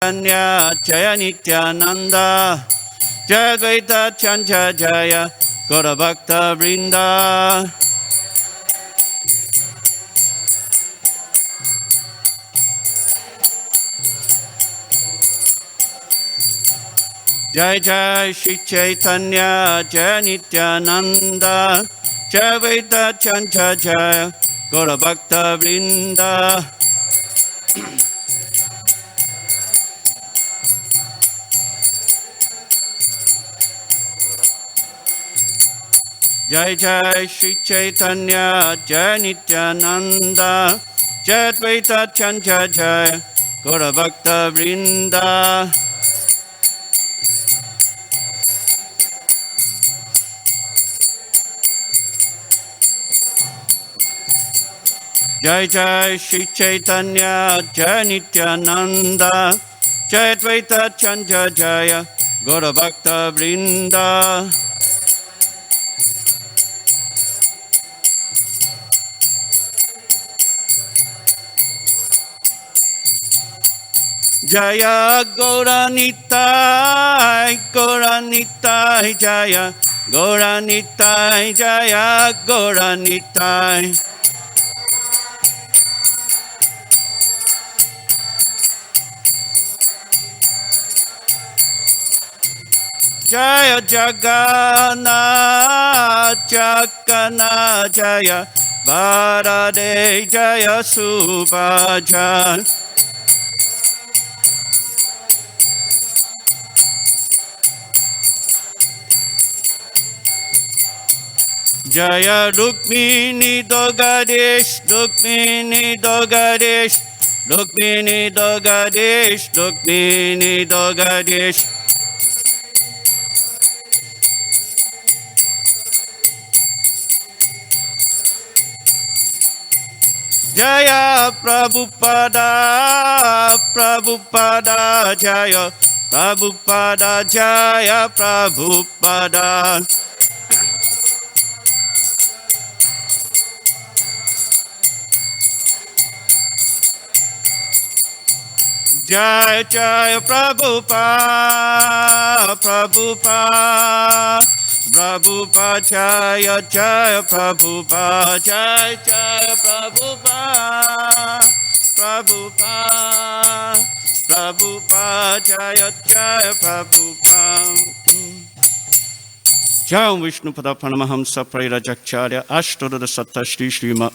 Caitanya Jaya Nityananda Jaya Advaita Chanja Jaya Gaura Bhakta Vrinda Jai Jai Shri Chaitanya Jaya Nityananda Jaya Advaita Chanja Jaya Gaura Bhakta Vrinda Jai Jai Shri Chaitanya Jaya Nityananda Jaya Advaita Chanja Jaya Gaura Bhakta Vrinda Jai Jai Shri Chaitanya Jaya Nityananda Jaya Advaita Chanja Jaya Gaura Bhakta Vrinda Jaya Gauranitai Gauranitai Jaya Gauranitai Jaya Gauranitai Jaya Jagannath Jagannath Jaya Varade Jaya Subhajan Jaya Rukmini Dogadesh Rukmini Dogadesh Rukmini Dogadesh Rukmini Dogadesh Jaya Prabhupada Prabhupada Jaya Prabhupada Jaya Prabhupada Jai Jai Prabhupada Prabhupada Prabhupada Jaya Jaya Prabhupada Jai Jaya Prabhupada Prabhupada Prabhupada Jaya Jaya Prabhupada Jai Vishnu Pada Paramahamsa Prairajakcharya Ashtoda Satta Shri Shrima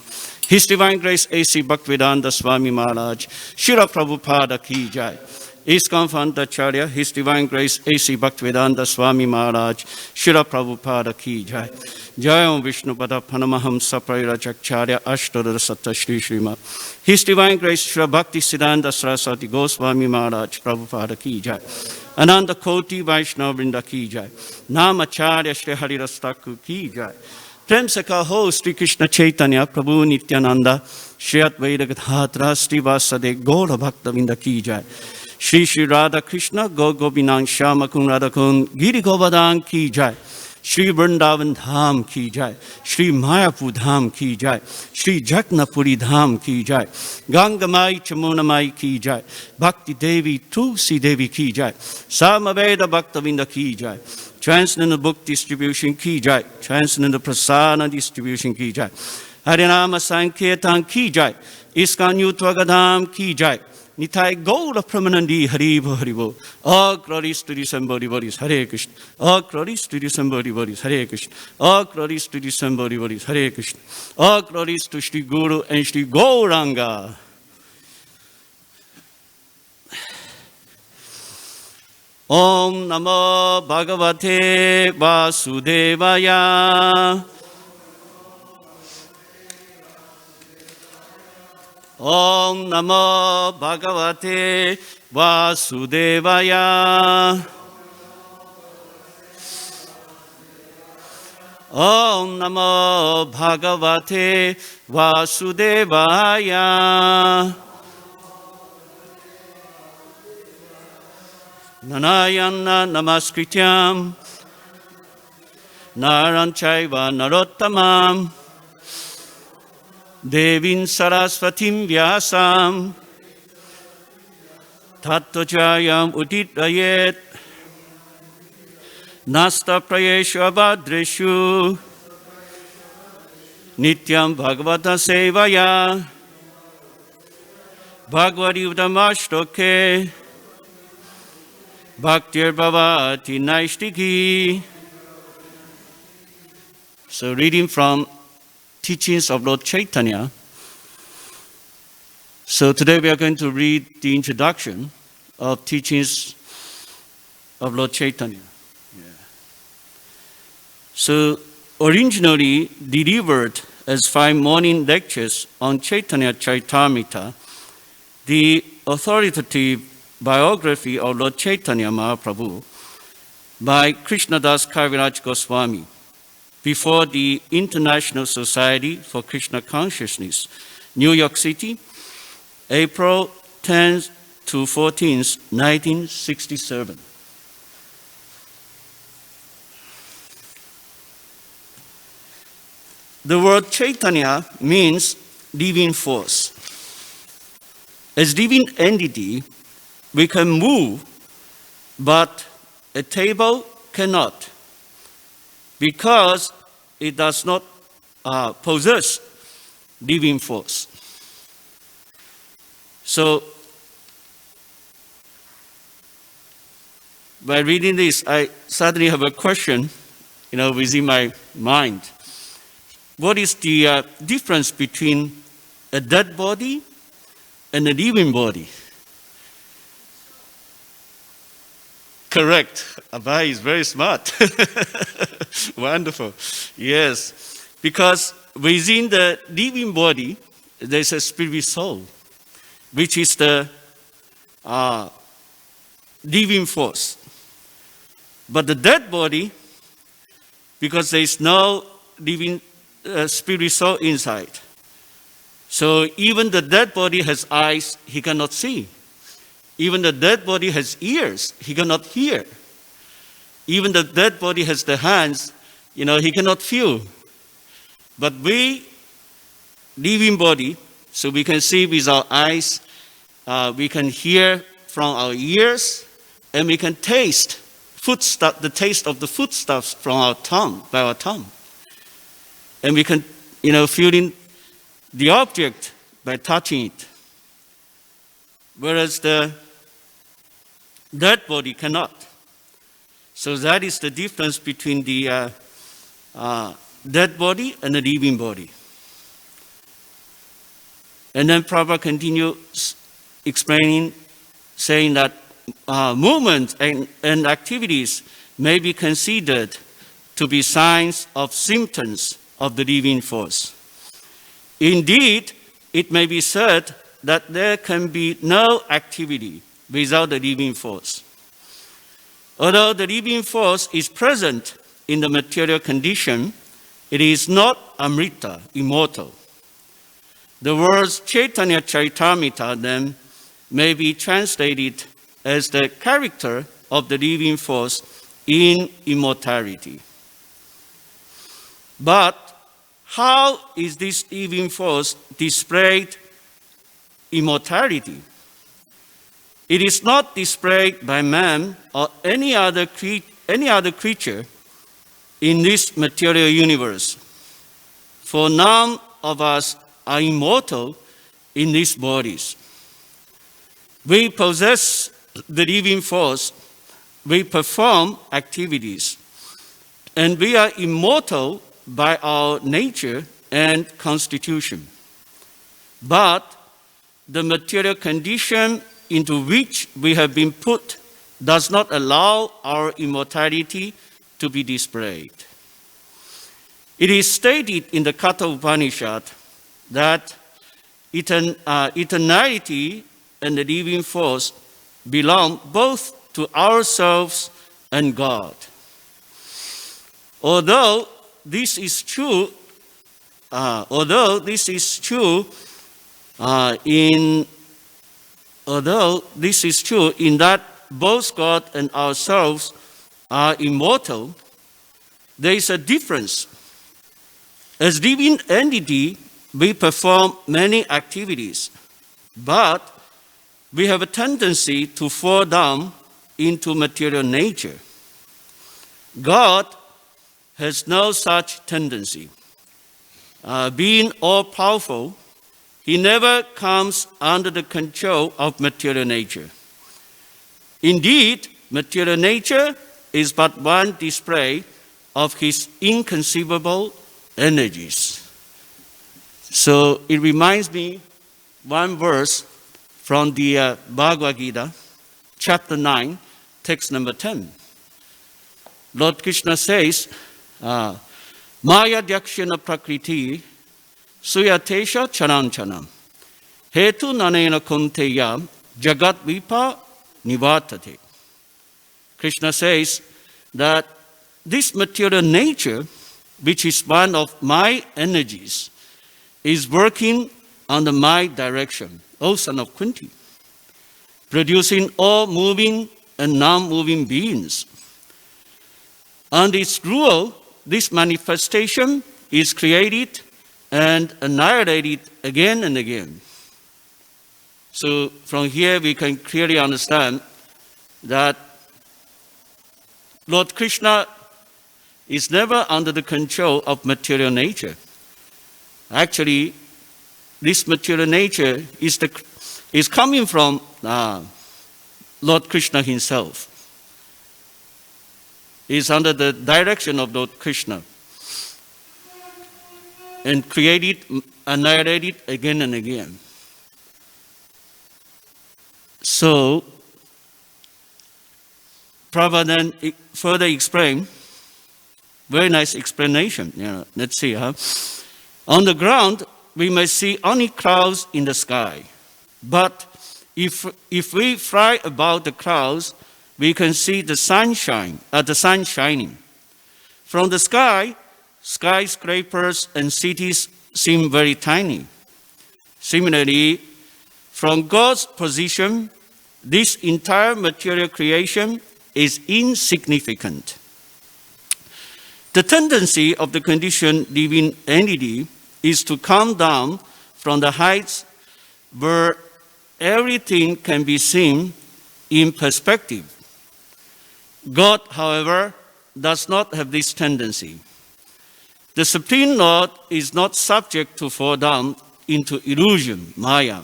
His Divine Grace A.C. Bhaktivedanta Swami Maharaj Shira Prabhupada Ki Jai ISKCON Founder His Divine Grace A.C. Bhaktivedanta Swami Maharaj Shira Prabhupada Ki Jai Jai Om Vishnu Pada Paramahamsa Prairajakcharya Ashtoda Satta Shri Shrima His Divine Grace Shri Bhakti Siddhanta Saraswati Goswami Maharaj Prabhupada Ki Jai Ananda Koti Vaishnava Vrinda Ki Jai Namacharya Shri Haridas Thakur Ki Jai Prem se kaho Shri Krishna Chaitanya Prabhu Nityananda Shri Advaita Gadadhara Shri Vasade Gaura Bhakta Vrinda Ki Jai Shri Shri Radha Krishna Go Gopinang Shama Kun Radha Kun Giri Govardhan Ki Jai Shri Vrindavan Dham Ki Jai Shri Mayapur Dham Ki Jai Shri Jagnapuri Dham Ki Jai Ganga Mai Chamuna Mai Ki Jai Bhakti Devi Tulsi Devi Ki Jai Samaveda Bhakta Vrinda Ki Jai Transcendental Book Distribution Ki Jai Transcendental Prasana Distribution Ki Jai Harinama Sankirtan Ki Jai ISKCON Youth Gadam Ki Jai Nitai Gaura Pramanandi Haribo Haribo All glories to the Sambodhi Bodhis Hare Krishna All glories to the Sambodhi Bodhis Hare Krishna All glories to the Sambodhi Bodhis Hare Krishna All glories to Shri Guru and Shri Gauranga Om Namo Bhagavate Vasudevaya Om Namo Bhagavate Vasudevaya Om Namo Bhagavate Vasudevaya Nanayana Namaskrityam Naranchaiva Narottamam Devin Saraswatim Vyasam Tattvajayam uditayet nasta prayeshu abhadreshu nityam bhagavata sevaya bhagavati udamashtoke bhaktir bhavati naishtiki. So reading from Teachings of Lord Caitanya. So today we are going to read the introduction of Teachings of Lord Caitanya. So originally delivered as 5 morning lectures on Caitanya Charitamrita, the authoritative biography of Lord Caitanya Mahaprabhu by Krishnadas Kaviraj Goswami before the International Society for Krishna Consciousness, New York City, April 10th to 14th, 1967. The word Caitanya means living force. As living entity, we can move, but a table cannot, because it does not possess living force. So, by reading this, I suddenly have a question, within my mind. What is the difference between a dead body and a living body? Correct. Abai is very smart. Wonderful. Yes. Because within the living body, there's a spirit soul, which is the living force. But the dead body, because there is no living spirit soul inside. So even the dead body has eyes, he cannot see. Even the dead body has ears, he cannot hear. Even the dead body has the hands, he cannot feel. But we, living body, so we can see with our eyes, we can hear from our ears, and we can taste the taste of the foodstuffs from our tongue, by our tongue. And we can, feel in the object by touching it. Whereas the dead body cannot. So that is the difference between the dead body and the living body. And then Prabhupada continues explaining, saying that movements and activities may be considered to be signs of symptoms of the living force. Indeed, it may be said that there can be no activity without the living force. Although the living force is present in the material condition, it is not amrita, immortal. The words Caitanya Charitamrita then may be translated as the character of the living force in immortality. But how is this living force displayed immortality? It is not displayed by man or any other creature in this material universe, for none of us are immortal in these bodies. We possess the living force, we perform activities, and we are immortal by our nature and constitution. But the material condition into which we have been put does not allow our immortality to be displayed. It is stated in the Katha Upanishad that eternality and the living force belong both to ourselves and God. Although this is true in that both God and ourselves are immortal, there is a difference. As living entity, we perform many activities, but we have a tendency to fall down into material nature. God has no such tendency. Being all-powerful, he never comes under the control of material nature. Indeed, material nature is but one display of his inconceivable energies. So it reminds me one verse from the Bhagavad-Gita, chapter 9, text number 10. Lord Krishna says, Maya Dyakshana Prakriti Suyatesha Chanam Hetu Nanena Kunteya Jagat Vipa Nivartate. Krishna says that this material nature, which is one of my energies, is working under my direction, O son of Kunti, producing all moving and non-moving beings. Under its rule, this manifestation is created and annihilated again and again. So from here we can clearly understand that Lord Krishna is never under the control of material nature. Actually, this material nature is coming from Lord Krishna himself. Is under the direction of Lord Krishna and created, annihilated again and again. So, Prabhu then further explained, very nice explanation. Let's see. On the ground, we may see only clouds in the sky. But if we fly about the clouds, we can see the sun shining. From the sky, skyscrapers and cities seem very tiny. Similarly, from God's position, this entire material creation is insignificant. The tendency of the conditioned living entity is to come down from the heights where everything can be seen in perspective. God, however, does not have this tendency. The Supreme Lord is not subject to fall down into illusion, Maya,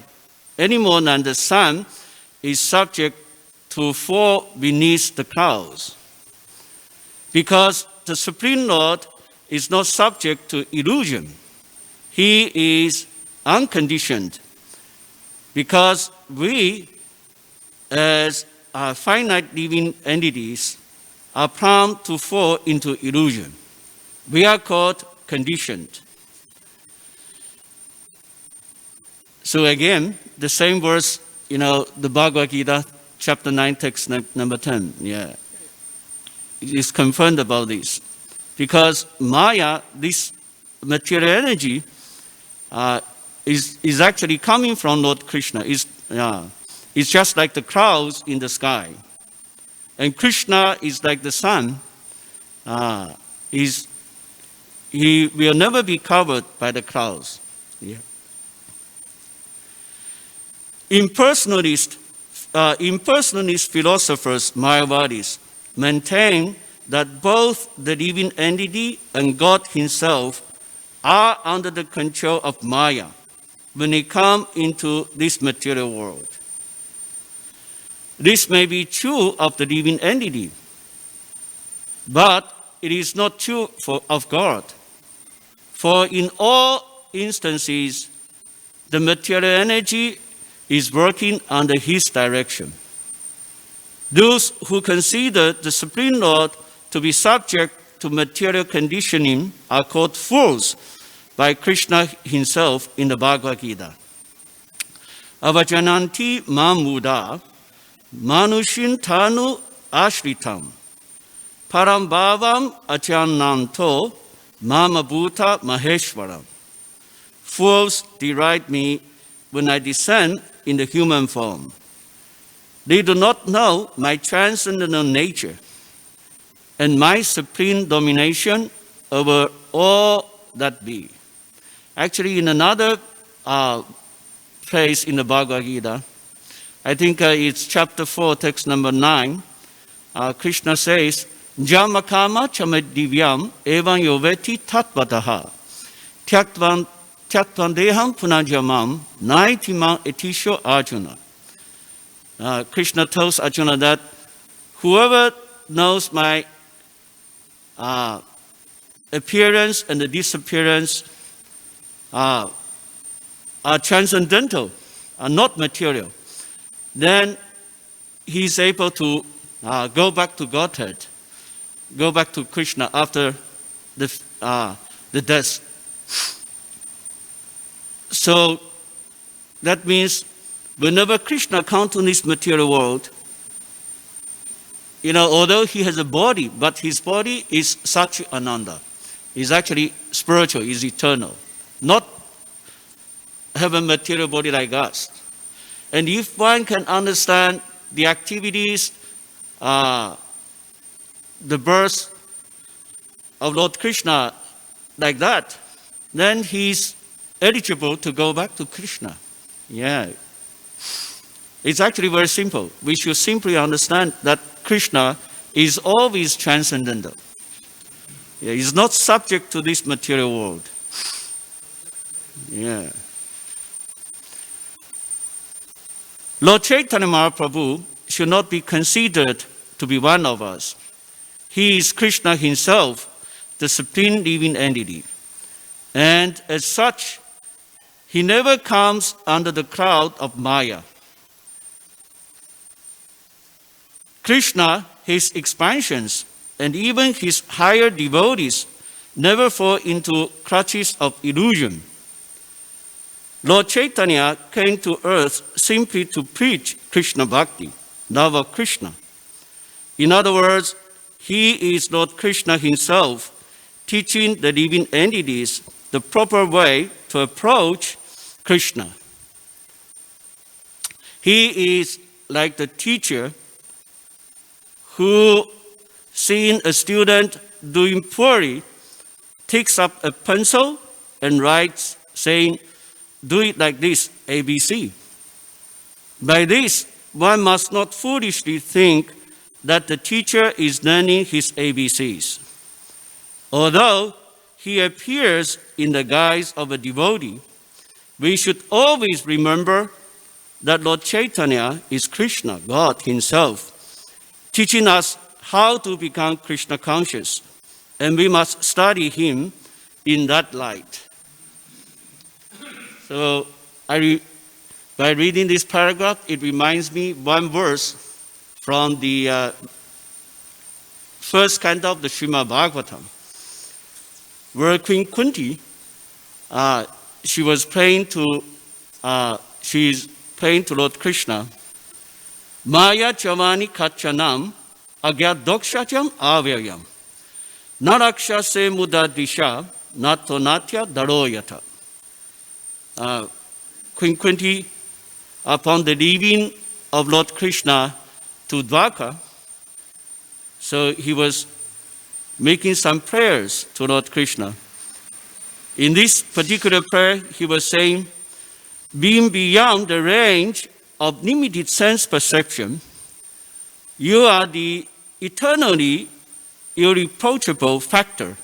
any more than the sun is subject to fall beneath the clouds. Because the Supreme Lord is not subject to illusion. He is unconditioned. Because we, as finite living entities, are prone to fall into illusion. We are called conditioned. So again, the same verse, the Bhagavad-Gita, chapter 9, text number 10. It is confirmed about this. Because Maya, this material energy, is actually coming from Lord Krishna. It's just like the clouds in the sky. And Krishna is like the sun. He will never be covered by the clouds. Impersonalist philosophers, Mayavadis, maintain that both the living entity and God himself are under the control of Maya when they come into this material world. This may be true of the living entity, but it is not true of God. For in all instances, the material energy is working under his direction. Those who consider the Supreme Lord to be subject to material conditioning are called fools by Krishna himself in the Bhagavad-Gita. Avajananti mamuda manushin tanu ashritam parambhavam achananto mamabhuta maheshwaram. Fools deride me when I descend in the human form. They do not know my transcendental nature and my supreme domination over all that be. Actually, in another place in the Bhagavad-Gita, I think it's chapter 4, text number 9. Krishna says, Jamakama chamadivyam evan yoveti tatvataha tyaktvan deham punajamam naitimam etisho Arjuna. Krishna tells Arjuna that whoever knows my appearance and the disappearance are transcendental, are not material, then he is able to go back to Godhead, go back to Krishna after the death. So that means whenever Krishna comes to this material world, although he has a body, but his body is Satchitananda. Is actually spiritual, is eternal, not have a material body like us. And if one can understand the activities, the birth of Lord Krishna like that, then he's eligible to go back to Krishna. Yeah. It's actually very simple. We should simply understand that Krishna is always transcendental. Yeah, he's not subject to this material world. Yeah. Lord Chaitanya Mahaprabhu should not be considered to be one of us. He is Krishna himself, the supreme living entity. And as such, he never comes under the cloud of Maya. Krishna, his expansions, and even his higher devotees never fall into clutches of illusion. Lord Chaitanya came to earth simply to preach Krishna Bhakti, love of Krishna. In other words, he is Lord Krishna himself, teaching the living entities the proper way to approach Krishna. He is like the teacher who, seeing a student doing poorly, takes up a pencil and writes, saying, "Do it like this, ABC." By this, one must not foolishly think that the teacher is learning his ABCs. Although he appears in the guise of a devotee, we should always remember that Lord Chaitanya is Krishna, God himself, teaching us how to become Krishna conscious, and we must study him in that light. So by reading this paragraph, it reminds me one verse from the first canto of the Srimad Bhagavatam, where Queen Kunti, she's praying to Lord Krishna, Maya Chavani Kachanam Agyat Dokshacham Avyayam Naraksha Se Muda Disha Nato Natya Daroyata. Queen Kunti, upon the leaving of Lord Krishna to Dwarka, so he was making some prayers to Lord Krishna. In this particular prayer, he was saying, being beyond the range of limited sense perception, you are the eternally irreproachable factor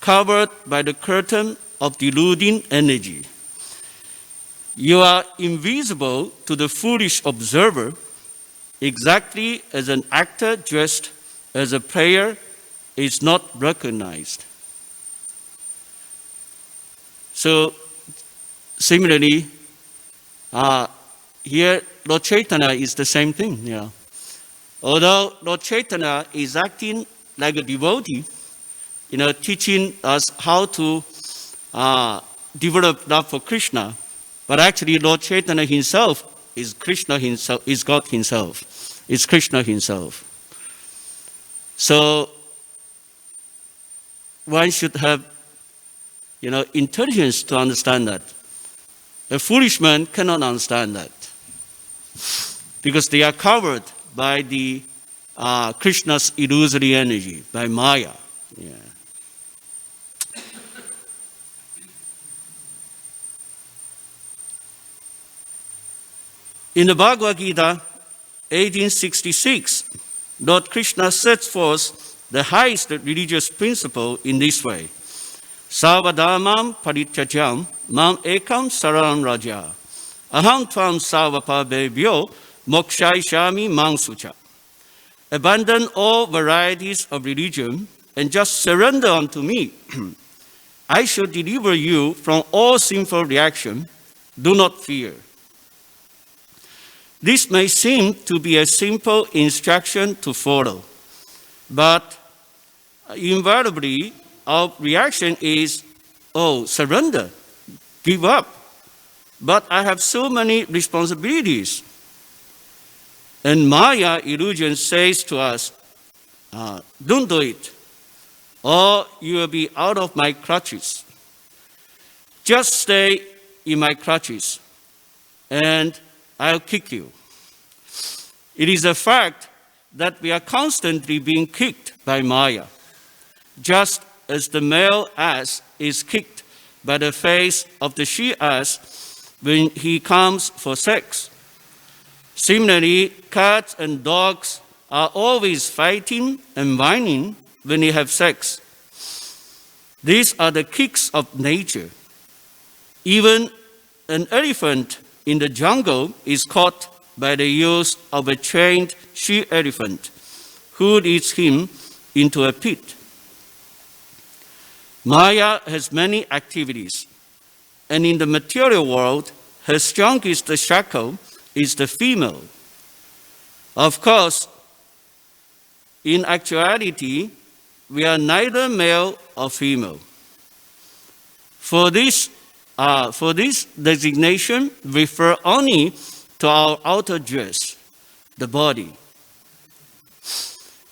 covered by the curtain of deluding energy. You are invisible to the foolish observer, exactly as an actor dressed as a player is not recognized. So, similarly, here Lord Chaitanya is the same thing. Yeah. Although Lord Chaitanya is acting like a devotee, teaching us how to develop love for Krishna, but actually Lord Chaitanya himself is Krishna himself, is God himself, is Krishna himself. So one should have, intelligence to understand that. A foolish man cannot understand that, because they are covered by the Krishna's illusory energy, by Maya. Yeah. In the Bhagavad-Gita, 1866, Lord Krishna sets forth the highest religious principle in this way. Sarvadhamam parityajam mam ekam saranam raja. Aham tvam sarvapabhebhyo mokshaishami mang sucha. Abandon all varieties of religion and just surrender unto me. I shall deliver you from all sinful reaction. Do not fear. This may seem to be a simple instruction to follow, but invariably our reaction is, oh, surrender, give up. But I have so many responsibilities. And Maya illusion says to us, don't do it, or you will be out of my clutches. Just stay in my clutches, and I'll kick you. It is a fact that we are constantly being kicked by Maya, just as the male ass is kicked by the face of the she-ass when he comes for sex. Similarly, cats and dogs are always fighting and whining when they have sex. These are the kicks of nature. Even an elephant in the jungle is caught by the use of a trained she-elephant who leads him into a pit. Maya has many activities, and in the material world, her strongest shackle is the female. Of course, in actuality, we are neither male or female. For this designation refer only to our outer dress, the body.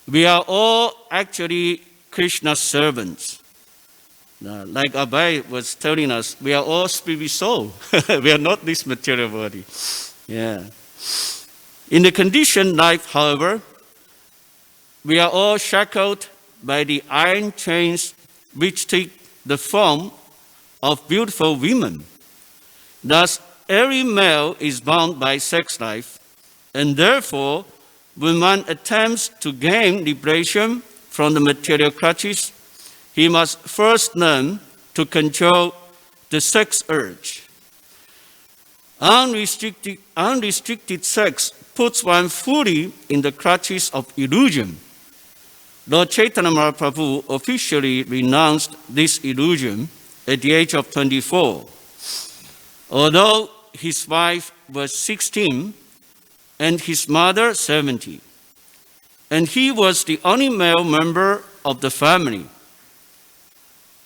We are all actually Krishna's servants. Like Abhay was telling us, we are all spirit soul. We are not this material body. Yeah. In the conditioned life, however, we are all shackled by the iron chains which take the form of beautiful women. Thus, every male is bound by sex life, and therefore, when one attempts to gain liberation from the material clutches, he must first learn to control the sex urge. Unrestricted sex puts one fully in the clutches of illusion. Lord Caitanya Mahaprabhu officially renounced this illusion at the age of 24. Although his wife was 16 and his mother 70, and he was the only male member of the family.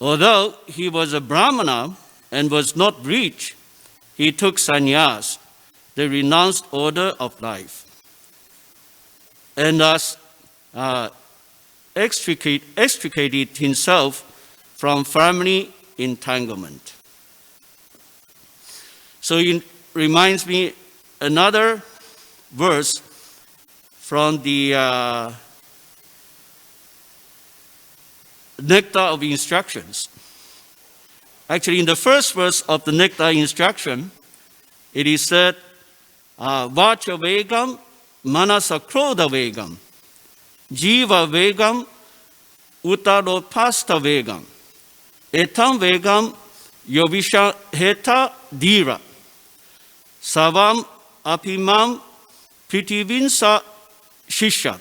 Although he was a Brahmana and was not rich, he took sannyas, the renounced order of life, and thus extricated himself from family entanglement. So it reminds me another verse from the Nectar of Instructions. Actually, in the first verse of the Nectar Instruction, it is said, Vacha vegam manasa krodha vegam, jiva vegam uttaropasta vegam, etam vegam yovisha heta dhira, savam apimam pritivinsa shishat.